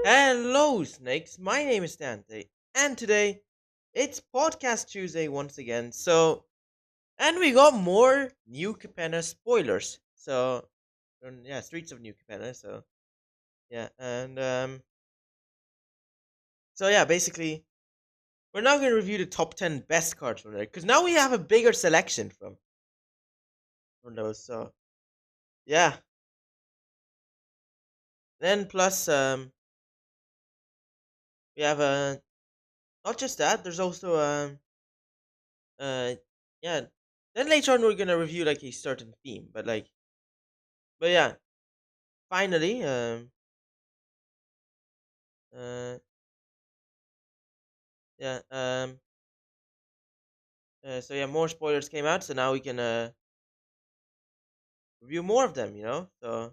Hello, Snakes. My name is Dante, and today it's Podcast Tuesday once again. And we got more New Capenna spoilers. Yeah, Streets of New Capenna. Yeah, and basically, we're now going to review the top 10 best cards from there because now we have a bigger selection from those. Yeah, then plus, we have not just that. There's also uh, yeah. Then later on, we're gonna review like a certain theme, but yeah, finally, uh, yeah, more spoilers came out, so now we can review more of them, yeah. Uh,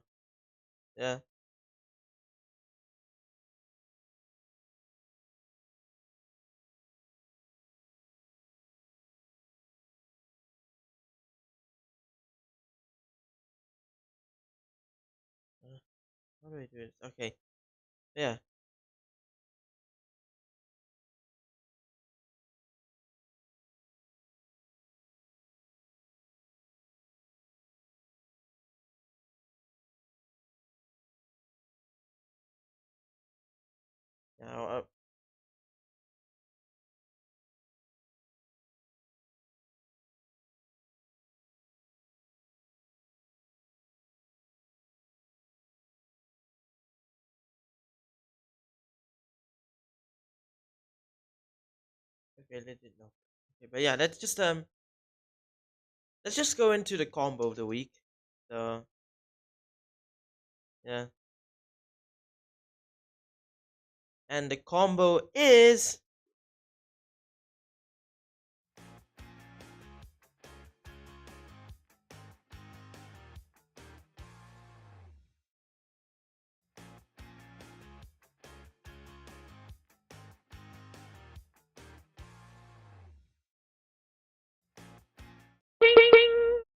how do I do this? Okay, yeah. Now, okay, let it know. Okay, but yeah, let's just go into the combo of the week. So yeah, and the combo is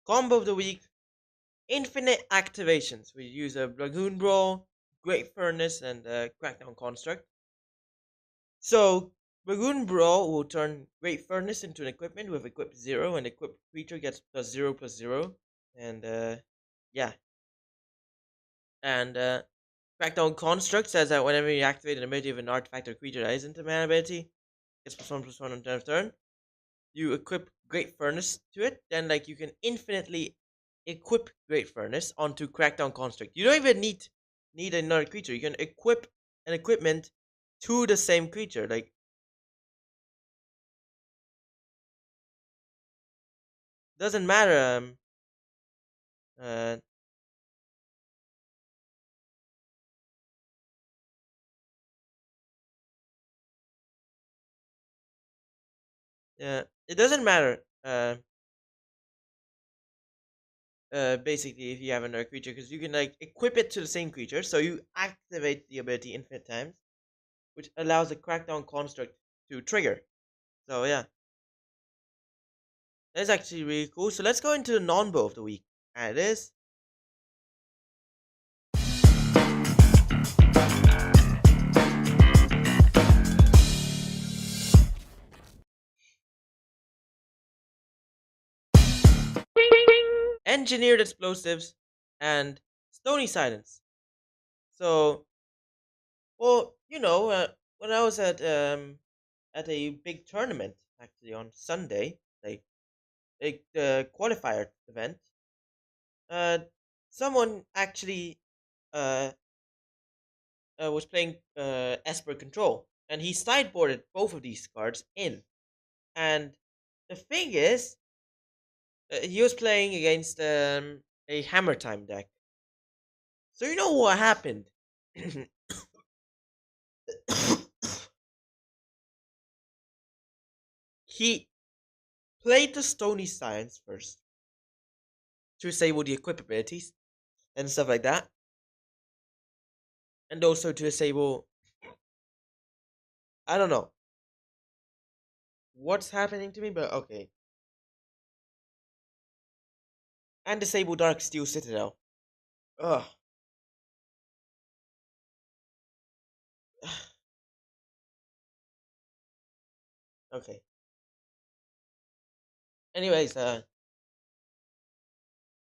combo of the week. Infinite activations. We use a Dragoon Brawl, Great Furnace, and Crackdown Construct. So, Dragoon Brawl will turn Great Furnace into an equipment with equip 0, and equipped creature gets +0/+0. And, yeah. And, Crackdown Construct says that whenever you activate an ability of an artifact or creature that isn't a mana ability, gets +1/+1 on turn. You equip Great Furnace to it, then, you can infinitely equip Great Furnace onto Crackdown Construct. You don't even need another creature. You can equip an equipment to the same creature. Doesn't matter. Uh, it doesn't matter. Basically, if you have another creature, because you can equip it to the same creature, so you activate the ability infinite times, which allows the Crackdown Construct to trigger. So yeah, that's actually really cool. So let's go into the Nonbow of the week, and it is engineered explosives and stony silence. So, well, when I was at a big tournament actually on Sunday, a qualifier event, uh, someone actually uh, was playing Esper Control, and he sideboarded both of these cards in. And the thing is, he was playing against a Hammer Time deck. So you know what happened? He played the Stony Science first to disable the equip abilities and stuff like that, and also to disable. I don't know what's happening to me, but okay. And disable Dark Steel Citadel. Ugh. Okay. Anyways, and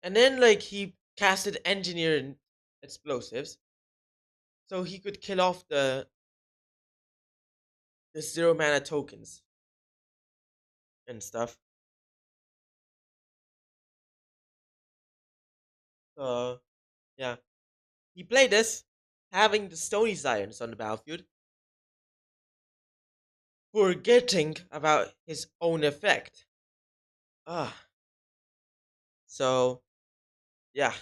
then like he casted engineered explosives, so he could kill off the zero mana tokens and stuff. So yeah, he played this having the Stony Science on the battlefield, forgetting about his own effect. Ah, so yeah,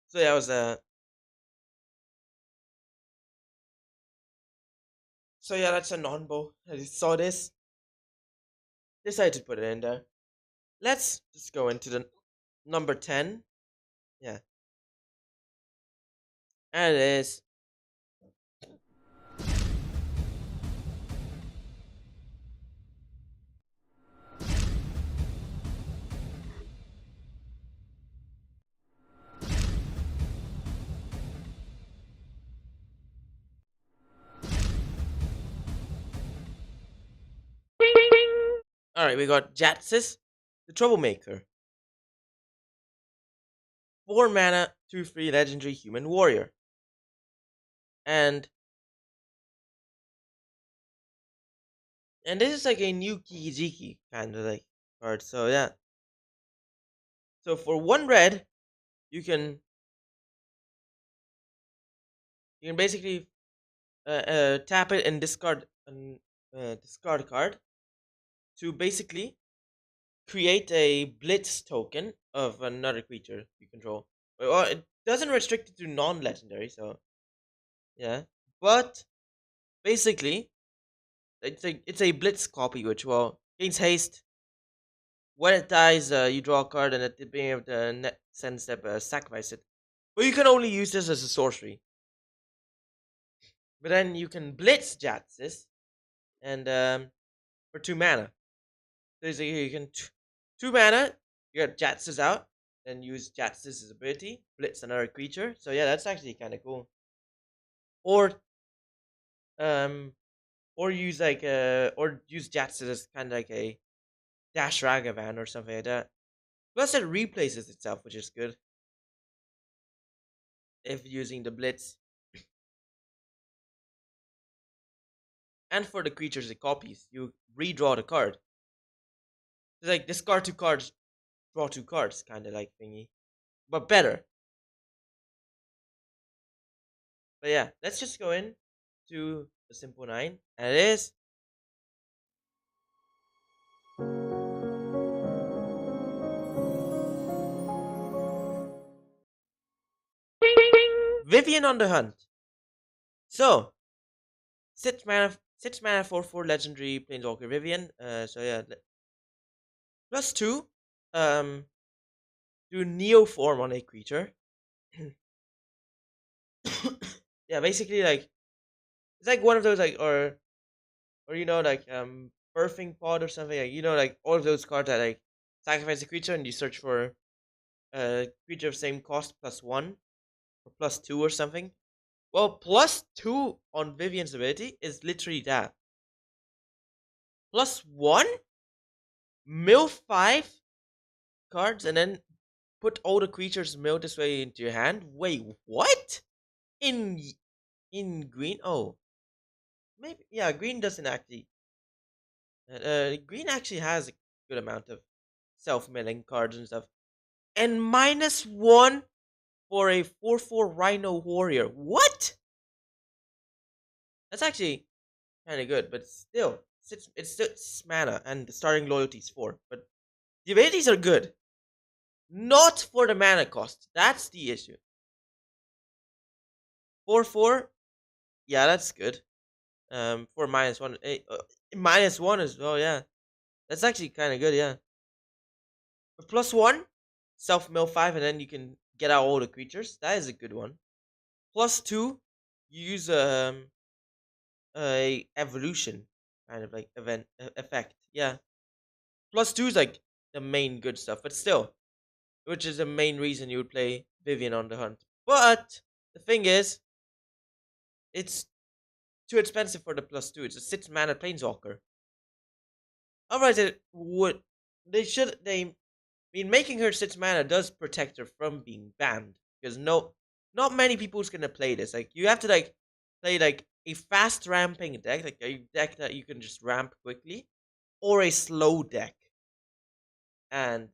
so that was a so yeah, that's a non-bow. I just saw this, decided to put it in there. Let's just go into the number 10. Yeah, and it is. All right, we got Jetis the Troublemaker. 4 mana, 2/3 legendary human warrior. And this is like a new Kikijiki kind of like card. So yeah. So for 1 red, you can basically tap it and discard an discard a card to basically create a blitz token of another creature you control. Well, it doesn't restrict it to non-legendary, so yeah. But basically, it's a blitz copy, which gains haste. When it dies, you draw a card, and at the beginning of the next step, sacrifice it. But you can only use this as a sorcery. But then you can blitz Jatsis, and for 2 mana. So you can 2 mana. You got Jatsis out, then use Jatsis' ability, blitz another creature. So yeah, that's actually kind of cool. Or um, or use Jatsis as kind of like a Dash Ragavan or something like that. Plus, it replaces itself, which is good if using the blitz. And for the creatures it copies, you redraw the card. It's like discard 2 cards, draw 2 cards, kind of like thingy, but better. But yeah, let's just go in to the simple 9, and it is Vivian on the Hunt. So 6 mana 4/4 legendary planeswalker Vivian. So yeah, +2. Do Neo form on a creature. Yeah, basically like it's like one of those like or like birthing pod or something like like all of those cards that like sacrifice a creature and you search for a creature of same cost +1 or +2 or something. Well, +2 on Vivian's ability is literally that. +1, mill 5 cards and then put all the creatures milled this way into your hand. Wait, what? In in green? Oh, maybe yeah. Green doesn't actually. Green actually has a good amount of self-milling cards and stuff. And -1 for a 4/4 Rhino Warrior. What? That's actually kind of good, but still, it's 6 mana and the starting loyalty is 4. But the abilities are good, not for the mana cost. That's the issue. 4/4, yeah, that's good. For -1, -1 as well, yeah. That's actually kind of good, yeah. But +1, self mill 5, and then you can get out all the creatures. That is a good one. +2, you use a evolution kind of like effect. Yeah. +2 is like the main good stuff, but still, which is the main reason you would play Vivian on the hunt. But the thing is, it's too expensive for the +2. It's a 6 mana planeswalker. Otherwise, it would. They should. Making her 6 mana does protect her from being banned because not many people's gonna play this. Like you have to play a fast ramping deck, like a deck that you can just ramp quickly, or a slow deck. And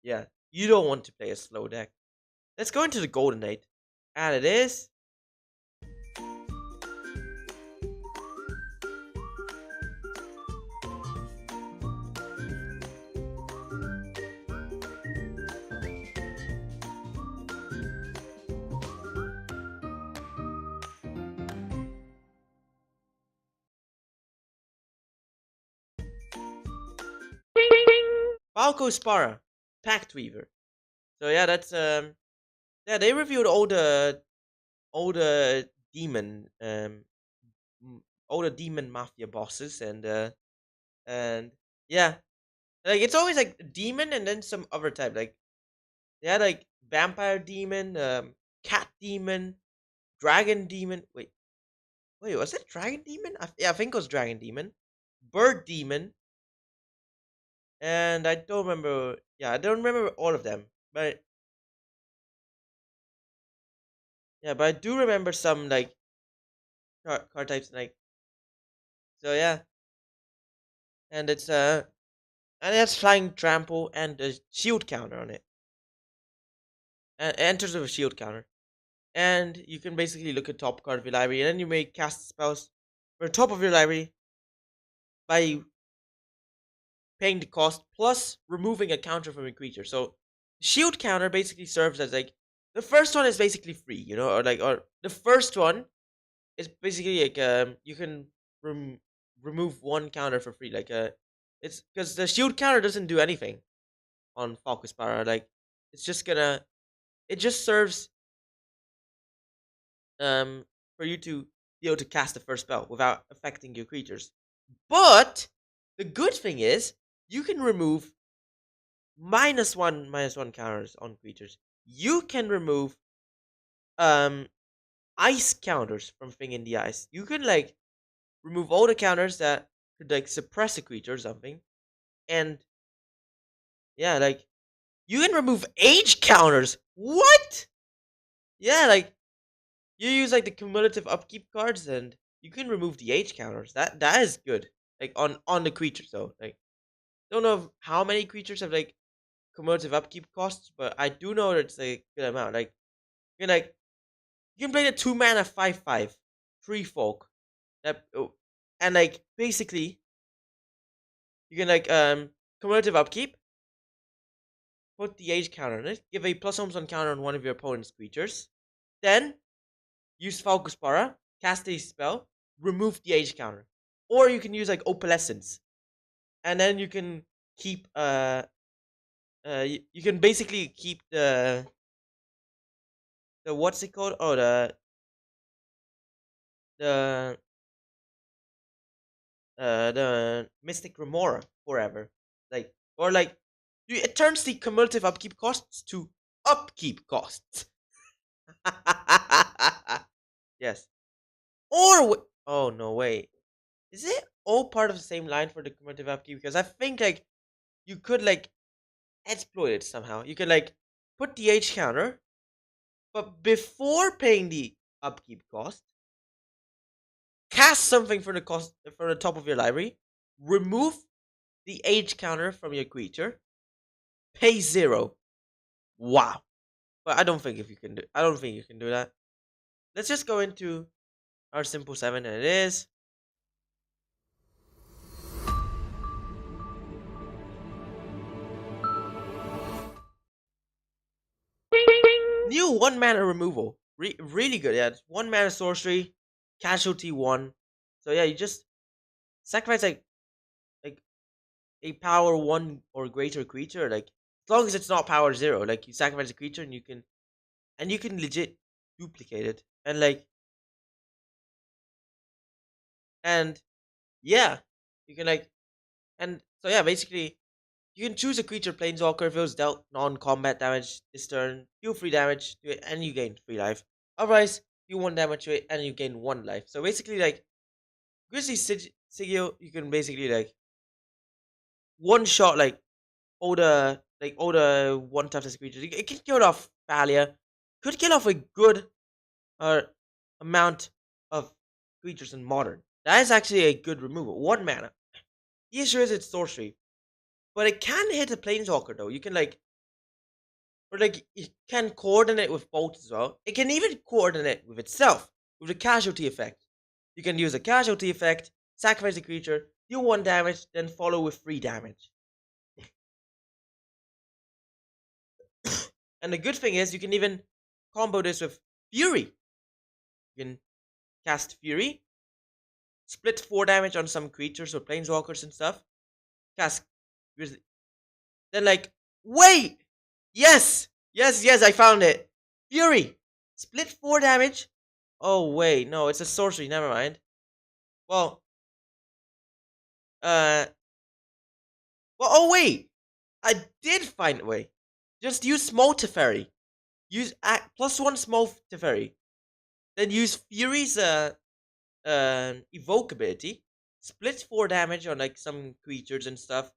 yeah, you don't want to play a slow deck. Let's go into the Golden Age, and it is Falco Spara, Pact Weaver. So yeah, that's yeah, they reviewed all the demon all the demon mafia bosses and yeah, like it's always like demon and then some other type. Like they had like vampire demon, cat demon, dragon demon. Wait, was it dragon demon? Yeah, I think it was dragon demon, bird demon, and I don't remember. Yeah, I don't remember all of them, but yeah, but I do remember some like card types like so. Yeah, and and it has flying trample and a shield counter on it, and it enters with a shield counter. And you can basically look at top card of your library, and then you may cast spells for the top of your library by paying the cost plus removing a counter from your creature. So shield counter basically serves as like the first one is basically free, or the first one is basically like you can remove one counter for free. It's because the shield counter doesn't do anything on Focus Power. Like it's just gonna it just serves for you to be able to cast the first spell without affecting your creatures. But the good thing is you can remove -1/-1 counters on creatures. You can remove um ice counters from Thing in the Ice. You can like remove all the counters that could like suppress a creature or something. And yeah, like you can remove age counters. What? Yeah, like you use like the cumulative upkeep cards and you can remove the age counters. That is good. Like on the creatures though. Like don't know how many creatures have like cumulative upkeep costs, but I do know that it's a good amount. Like you can like you can play the 2 mana 5/5 free folk that and like basically you can like cumulative upkeep, put the age counter on it, give a +1/+1 counter on one of your opponent's creatures, then use Falcus Para, cast a spell, remove the age counter. Or you can use like Opalescence. And then you can keep you can basically keep the what's it called? Oh the the Mystic Remora forever. Like or like it turns the cumulative upkeep costs to upkeep costs. Yes. Oh no, wait. Is it all part of the same line for the cumulative upkeep? Because I think like you could like exploit it somehow. You could like put the H counter, but before paying the upkeep cost, cast something from the top of your library, remove the H counter from your creature, pay 0. Wow. But I don't think you can do that. Let's just go into our simple 7, and it is new 1 mana removal. Really good. Yeah, it's 1 mana sorcery, casualty 1. So yeah, you just sacrifice like a power 1 or greater creature. Like as long as it's not power 0, like you sacrifice a creature and you can legit duplicate it. And yeah, you can like and so yeah, basically You can choose a creature planeswalker if it was dealt non-combat damage this turn, deal free damage to it, and you gain free life. Otherwise, you 1 damage to it and you gain 1 life. So basically, like Grizzly Sigil, you can basically like one shot all the one toughness creatures. It can kill off Thalia, could kill off a good uh, amount of creatures in modern. That is actually a good removal. 1 mana. The issue is it's sorcery, but it can hit a planeswalker though. You can it can coordinate with bolt as well. It can even coordinate with itself with a casualty effect. You can use a casualty effect, sacrifice a creature, deal 1 damage, then follow with 3 damage. And the good thing is you can even combo this with Fury. You can cast Fury, split 4 damage on some creatures or planeswalkers and stuff. Cast then wait! Yes! Yes, I found it! Fury! Split 4 damage. Oh wait, no, it's a sorcery, never mind. Well, uh oh wait! I did find a way. Just use small Teferi. Use +1 small Teferi. Then use Fury's evoke ability. Split 4 damage on some creatures and stuff.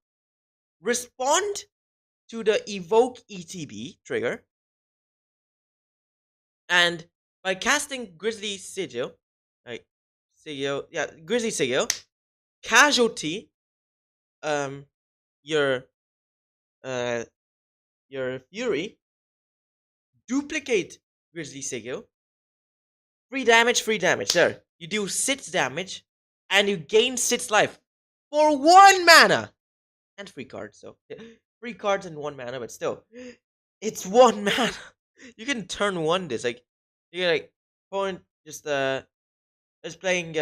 Respond to the evoke ETB trigger. And by casting Grizzly Sigil, Grizzly Sigil, casualty your Fury, duplicate Grizzly Sigil, free damage. There, you do 6 damage, and you gain 6 life for 1 mana and free cards. So 3 cards and 1 mana, but still, it's 1 mana. You can turn one this you can point just playing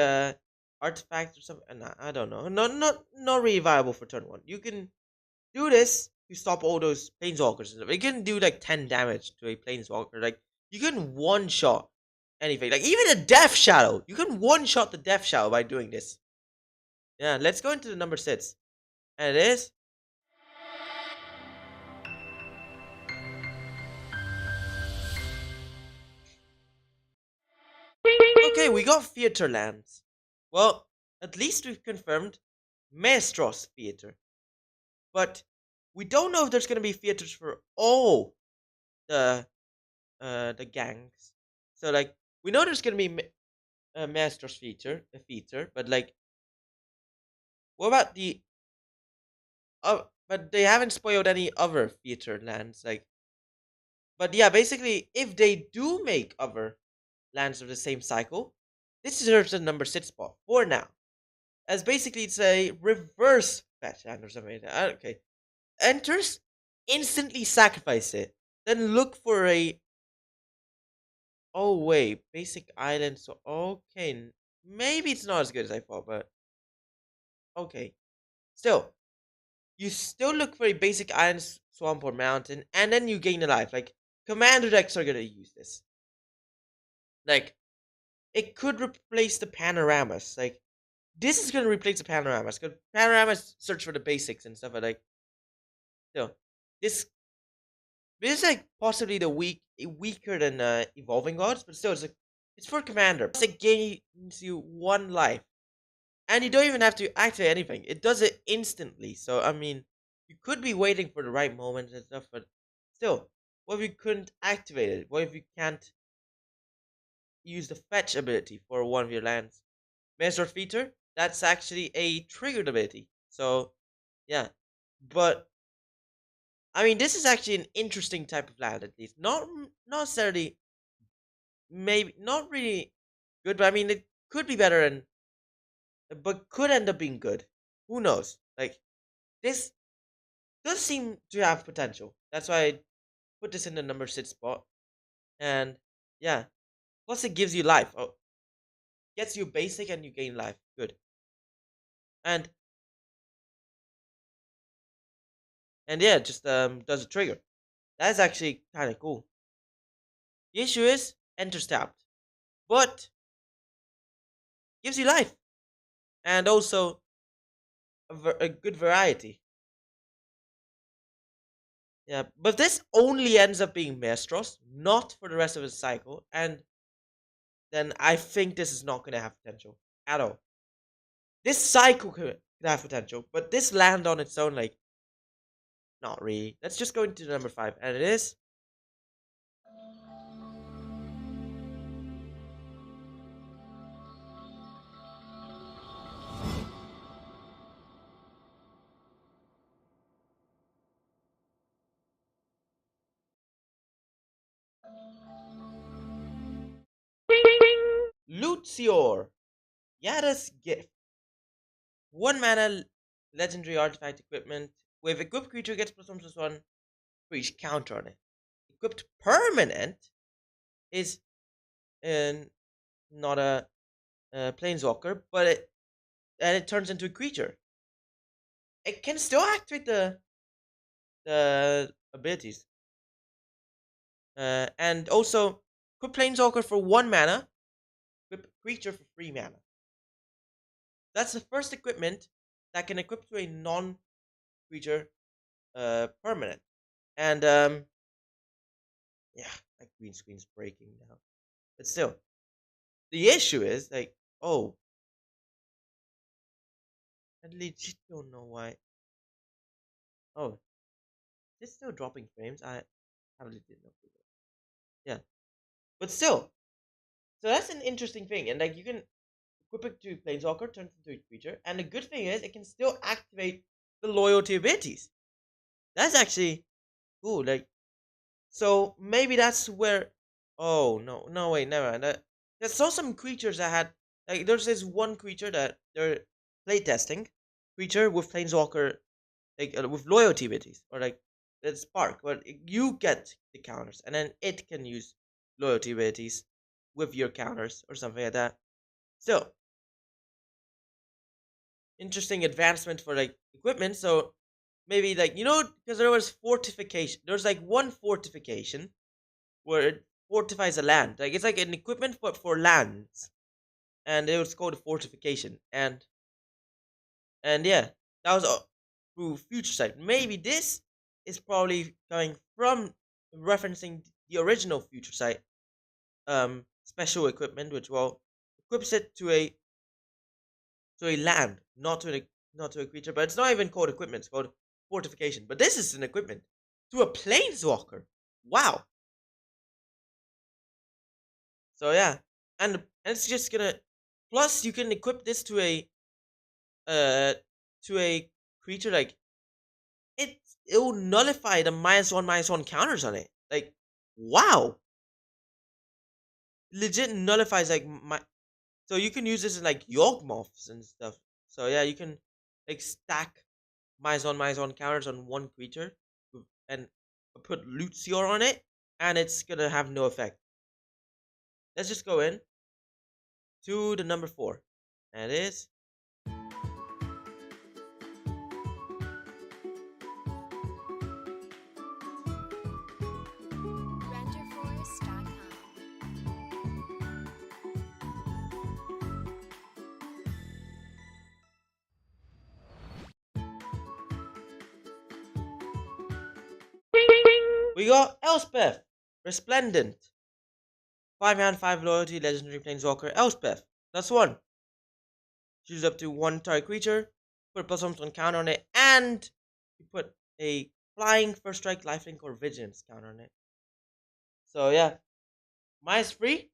artifact or something. Nah, I don't know. Not really viable for turn 1. You can do this to stop all those planeswalkers and stuff. You can do 10 damage to a planeswalker. You can one shot anything. Even a Death Shadow. You can one shot the Death Shadow by doing this. Yeah, let's go into the number 6. And it is okay, we got theater lands. Well, at least we've confirmed Maestros Theater. But we don't know if there's gonna be theaters for all the gangs. So we know there's gonna be a Maestros theater, but what about the but they haven't spoiled any other theater lands, but yeah, basically if they do make other lands of the same cycle, this deserves a number 6 spot for now. As basically it's a reverse fetch land or something like that. Okay. Enters, instantly sacrifice it. Then look for a oh wait, basic island. So okay. Maybe it's not as good as I thought, but okay. Still, you still look for a basic island, swamp, or mountain, and then you gain a life. Commander decks are gonna use this. It could replace the panoramas. This is gonna replace the panoramas. Because panoramas search for the basics and stuff, but still, this is possibly the weaker than evolving gods, but still it's for commander. It gains you 1 life. And you don't even have to activate anything. It does it instantly. So I mean, you could be waiting for the right moment and stuff, but still, what if you couldn't activate it? What if you can't use the fetch ability for one of your lands? Master Feature, that's actually a triggered ability. So yeah. But I mean, this is actually an interesting type of land, at least. Not necessarily, maybe not really good, but I mean, it could be better and but could end up being good. Who knows? This does seem to have potential. That's why I put this in the number 6 spot. And yeah, plus it gives you life. Oh, gets you basic and you gain life. Good. And yeah, just does a trigger. That's actually kind of cool. The issue is enters tapped, but gives you life and also a good variety. Yeah, but this only ends up being Maestros, not for the rest of his cycle, and then I think this is not going to have potential at all. This cycle could have potential, but this land on its own, like, not really. Let's just go into number 5, and it is Lucior, Yada's Gift. 1 mana legendary artifact equipment. With equipped creature gets +1/+1 for each counter on it. Equipped permanent is not a planeswalker, but it turns into a creature. It can still activate the abilities. And also equip planeswalker for 1 mana, equip creature for 3 mana. That's the first equipment that can equip to a non-creature permanent. And yeah, my green screen's breaking now. But still, the issue is like, oh, I legit don't know why. Oh, is it still dropping frames? I really didn't know. Yeah, but still, so that's an interesting thing, and like you can equip it to Planeswalker, turns into a creature, and the good thing is it can still activate the loyalty abilities. That's actually cool. Like, so maybe that's where. Oh no, wait, never mind. I saw some creatures that had like there's this one creature that they're playtesting creature with Planeswalker like with loyalty abilities or like that spark, but you get the counters and then it can use loyalty abilities with your counters or something like that. So interesting advancement for like equipment. So maybe like because there was fortification. There's like one fortification where it fortifies a land. Like it's like an equipment for lands, and it was called a fortification. And yeah, that was through future sight. Maybe this is probably coming from referencing the original future sight special equipment, which equips it to a land, not to a creature. But it's not even called equipment; it's called fortification. But this is an equipment to a planeswalker. Wow. So yeah, and it's just gonna. Plus, you can equip this uh to a creature like it will nullify the -1/-1 counters on it. Like, wow, legit nullifies like my. So you can use this in like Yawgmoths and stuff. So yeah, you can like stack -1/-1 counters on one creature and put Lucior on it, and it's gonna have no effect. Let's just go in to the number 4, and it is RenderForest.com. we got Elspeth, Resplendent, 5/5 loyalty, legendary planeswalker Elspeth. That's one. Choose up to one target creature, put a +1/+1 counter on it, and you put a flying first strike, lifelink, or vigilance counter on it. So yeah, -3.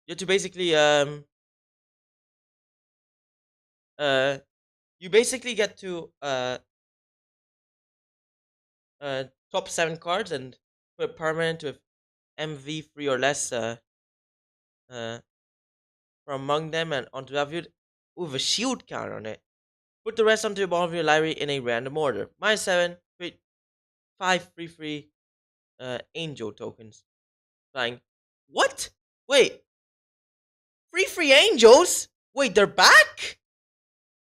You have to basically you basically get to top 7 cards and put permanent with MV 3 or less uh from among them and onto the field with a shield counter on it. Put the rest onto the bottom of your library in a random order. -7, create 5 free angel tokens. Flying. What? Wait. Free angels? Wait, they're back?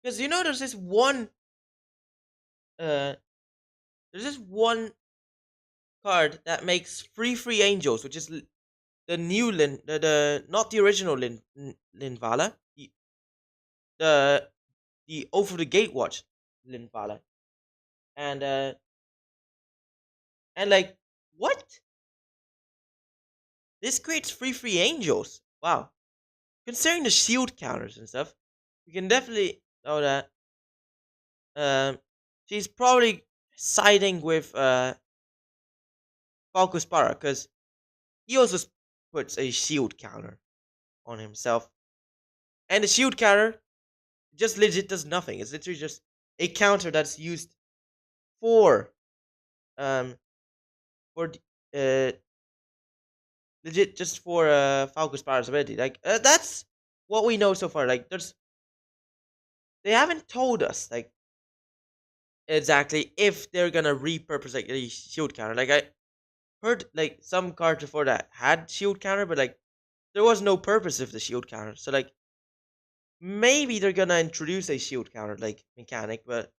Because there's this one uh there's this one card that makes free angels, which is the new the not the original Linvala, the the Over the Gatewatch Linvala. And And like, what? This creates free angels. Wow. Considering the shield counters and stuff, you can definitely know that um she's probably siding with Falco Spara because he also puts a shield counter on himself. And the shield counter just legit does nothing. It's literally just a counter that's used for um for legit just for Falco's Spara's ability. Like that's what we know so far. Like they haven't told us like exactly if they're gonna repurpose like a shield counter. Like I heard like some cards before that had shield counter, but like there was no purpose of the shield counter. So like maybe they're gonna introduce a shield counter like mechanic, but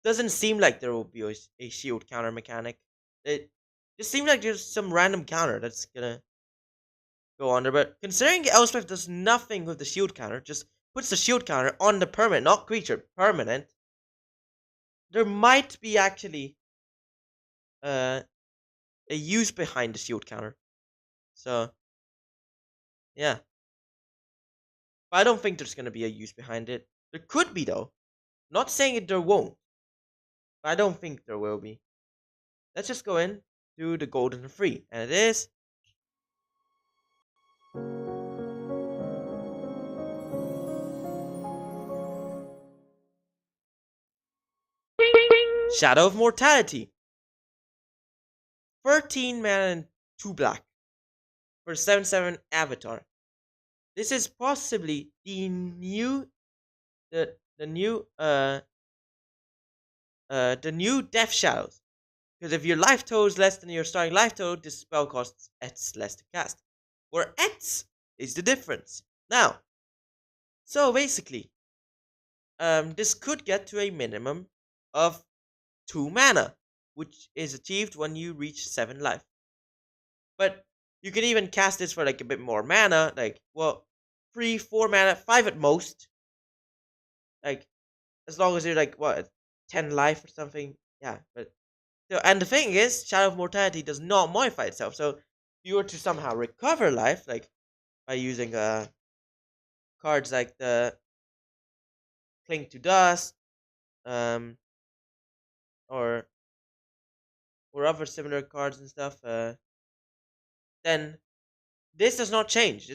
doesn't seem like there will be a shield counter mechanic. It just seems like there's some random counter that's gonna go on there. But considering Elspeth does nothing with the shield counter, just puts the shield counter on the permanent, not creature, permanent, there might be actually uh, a use behind the shield counter. So yeah, but I don't think there's gonna be a use behind it. There could be though. Not saying it there won't, but I don't think there will be. Let's just go in to the golden free, and it is Shadow of Mortality. 13 mana and 2 black for 7/7 avatar. This is possibly the new the new death shadows. Because if your life total is less than your starting life total, this spell costs X less to cast. Where X is the difference. Now, so basically, this could get to a minimum of 2 mana, which is achieved when you reach 7 life. But you can even cast this for like a bit more mana, like well, 3, 4 mana, 5 at most. Like as long as you're like what 10 life or something, yeah. But so, and the thing is, Shadow of Mortality does not modify itself. So if you were to somehow recover life, like by using cards like the Cling to Dust, um, or other similar cards and stuff, then this does not change.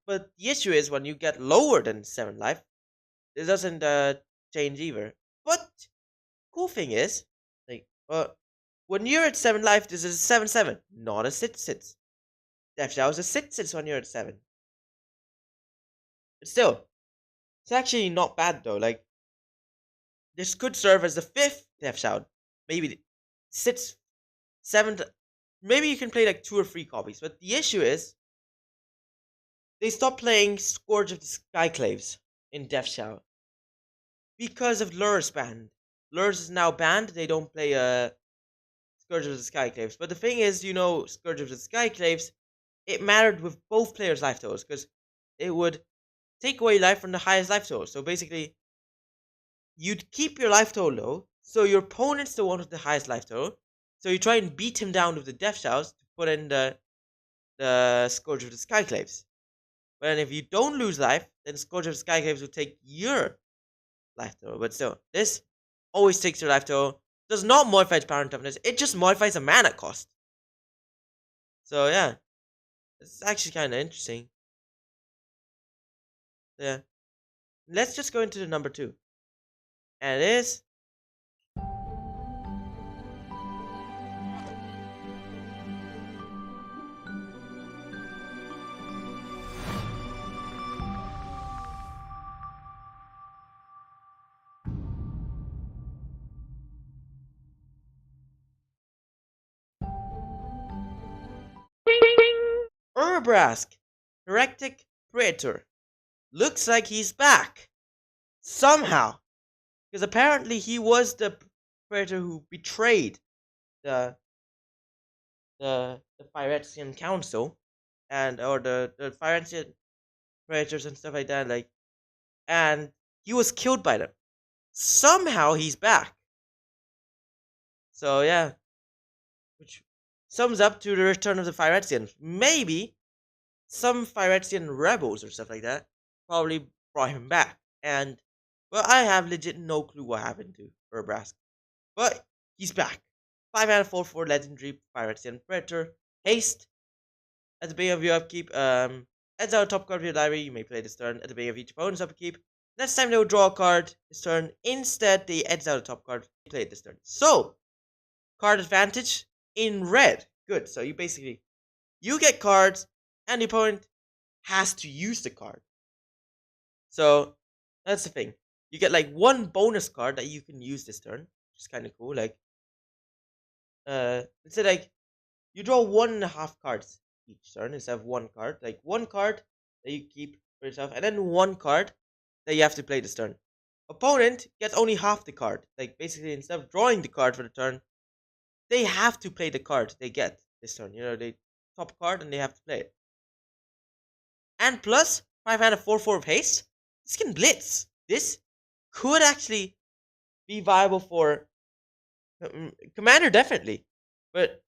But the issue is when you get lower than 7 life, it doesn't change either. But cool thing is, like, when you're at 7 life, this is a 7/7, not a 6/6. Death Shadow is a 6/6 when you're at 7. But still, it's actually not bad though. Like, this could serve as the 5th Death Shadow. Maybe the 6th, 7th. Maybe you can play like 2 or 3 copies. But the issue is, they stopped playing Scourge of the Skyclaves in Death Shadow because of Lur's ban. Lur's is now banned. They don't play Scourge of the Skyclaves. But the thing is, Scourge of the Skyclaves, it mattered with both players' life totals because it would take away life from the highest life total. So basically, you'd keep your life total low, so your opponent's the one with the highest life total. So you try and beat him down with the Death Shadows to put in the Scourge of the Skyclaves. But if you don't lose life, then Scourge of the Skyclaves will take your life total. But still, this always takes your life total. Does not modify its power and toughness. It just modifies the mana cost. So yeah, it's actually kind of interesting. Yeah, let's just go into the number 2, and it is Urbrask, Heretic Praetor. Looks like he's back somehow, because apparently he was the Praetor who betrayed the the Phyrexian Council or the Phyrexian Praetors and stuff like that. Like, and he was killed by them. Somehow he's back. So yeah, which sums up to the return of the Phyrexians. Maybe some Phyrexian rebels or stuff like that probably brought him back. And, well, I have legit no clue what happened to Urbrask. But he's back. 5 out of 4 legendary Phyrexian Predator. Haste. At the beginning of your upkeep, adds out a top card of your library. You may play this turn at the beginning of each opponent's upkeep. Next time they will draw a card this turn. Instead, they edge out a top card. Play it this turn. So, card advantage in red. Good. So you basically you get cards, and the opponent has to use the card. So that's the thing. You get like one bonus card that you can use this turn, which is kind of cool. Like, let's say like you draw 1.5 cards each turn instead of one card. Like one card that you keep for yourself, and then one card that you have to play this turn. Opponent gets only half the card. Like basically, instead of drawing the card for the turn, they have to play the card they get this turn. You know, they top card and they have to play it. And plus 5 mana 4/4 of haste. This can blitz. This could actually be viable for Commander, definitely. But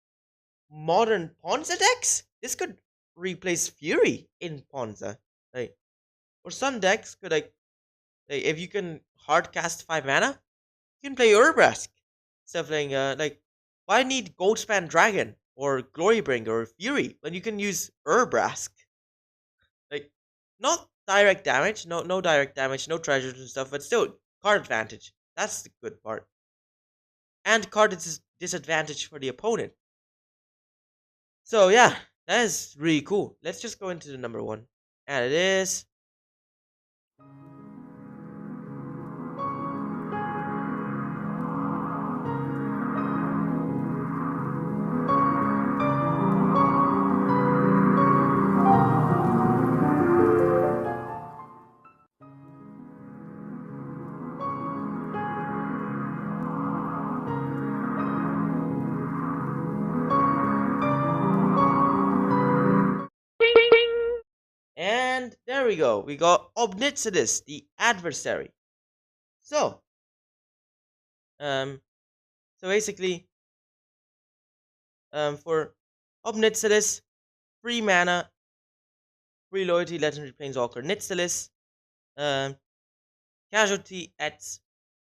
modern Ponza decks, this could replace Fury in Ponza. Like, or some decks could like if you can hard cast 5 mana, you can play Urbrask. Instead of playing like why need Goldspan Dragon or Glorybringer or Fury when you can use Urbrask? Like, not direct damage, no direct damage, no treasures and stuff, but still card advantage. That's the good part. And card disadvantage for the opponent. So yeah, that is really cool. Let's just go into the number one, and it is and there we go. We got Oblivious, the adversary. So, um, so basically, for Oblivious, 3 mana, 3 loyalty, legendary planeswalker Nitsalis, um, casualty Ets,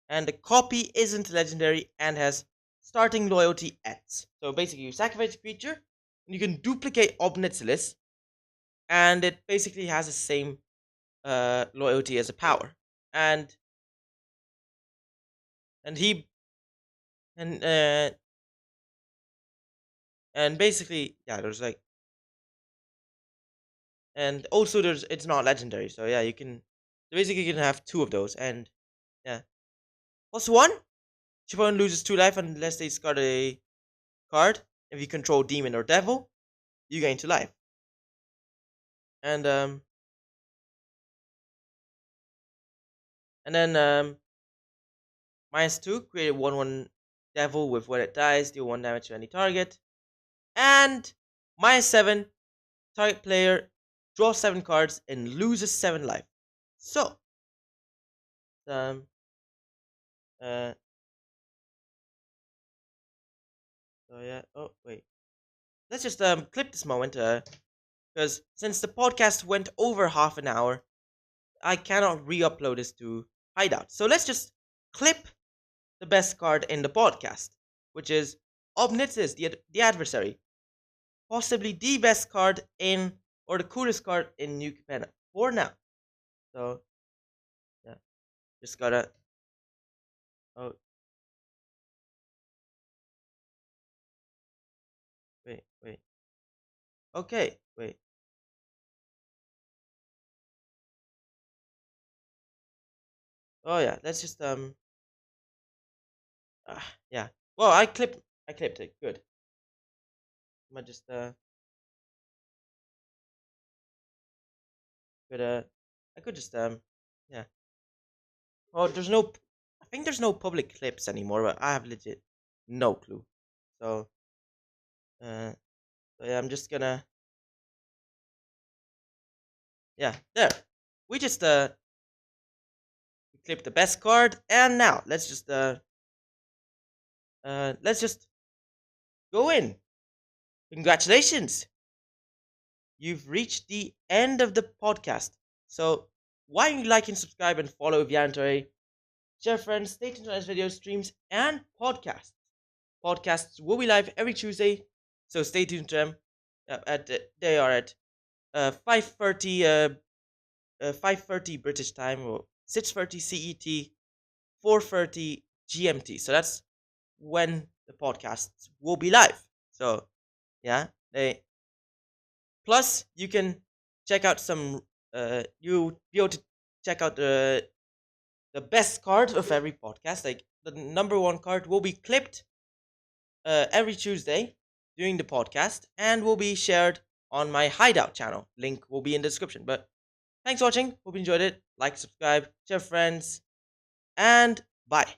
and the copy isn't legendary and has starting loyalty Ets. So basically, you sacrifice a creature, and you can duplicate Oblivious, and it basically has the same loyalty as a power. And he and basically, yeah, there's like, and also there's it's not legendary, so yeah, you can basically you can have 2 of those, and yeah. +1, each opponent loses 2 life unless they discard a card. If you control demon or devil, you gain 2 life. And then -2, create a 1/1 devil with when it dies, deal 1 damage to any target. And -7, target player draws 7 cards and loses 7 life. So, uh, so yeah. Oh wait, let's just clip this moment, because since the podcast went over half an hour, I cannot re-upload this to Hideout. So let's just clip the best card in the podcast, which is Omnitis, the adversary. Possibly the best card in, or the coolest card in New Capenna for now. So, yeah, just gotta. Oh, wait. Okay, wait. Oh yeah, let's just yeah. Well, I clipped it. Good. I'm gonna just could I could just yeah. Well, there's no. I think there's no public clips anymore, but I have legit no clue. So, uh, so yeah, I'm just gonna. Yeah, there. We just clip the best card, and now let's just go go in. Congratulations! You've reached the end of the podcast. So why don't you like and subscribe and follow Vivian Torre? Share friends, stay tuned to our videos, streams, and podcasts. Podcasts will be live every Tuesday, so stay tuned to them. They are at 5:30 British time or 6:30 CET, 4:30 GMT. So that's when the podcasts will be live. So yeah, they plus you can check out some. You be able to check out the best card of every podcast. Like the number one card will be clipped every Tuesday during the podcast and will be shared on my Hideout channel. Link will be in the description. But thanks for watching. Hope you enjoyed it. Like, subscribe, share friends, and bye.